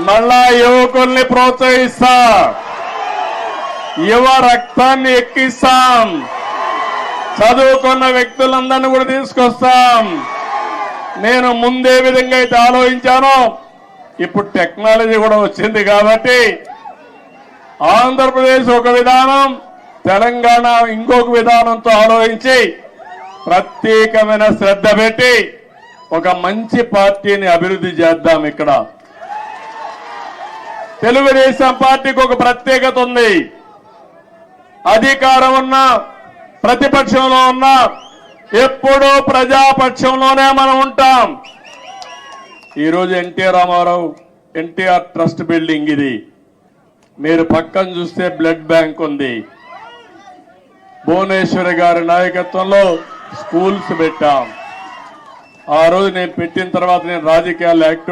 మళ్ళా యువకుల్ని ప్రోత్సహిస్తా, యువ రక్తాన్ని ఎక్కిస్తాం, చదువుకున్న వ్యక్తులందరినీ కూడా తీసుకొస్తాం. నేను ముందే విధంగా అయితే ఆలోచించానో ఇప్పుడు టెక్నాలజీ కూడా వచ్చింది కాబట్టి ఆంధ్రప్రదేశ్ ఒక విధానం, తెలంగాణ ఇంకొక విధానంతో ఆలోచించి ప్రత్యేకమైన శ్రద్ధ పెట్టి ఒక మంచి పార్టీని అభివృద్ధి చేద్దాం. ఇక్కడ తెలుగుదేశం పార్టీకి ఒక ప్రత్యేకత ఉంది. అధికారం ఉన్న ప్రతిపక్షంలో ఉన్న ఎప్పుడూ ప్రజాపక్షంలోనే మనం ఉంటాం. ఈరోజు ఎన్టీఆర్ ట్రస్ట్ బిల్డింగ్ ఇది. మీరు పక్కన చూస్తే బ్లడ్ బ్యాంక్ ఉంది. భువనేశ్వరి గారి నాయకత్వంలో స్కూల్స్ పెట్టాం. ఆ రోజు నేను పెట్టిన తర్వాత నేను రాజకీయాల్లో యాక్టివ్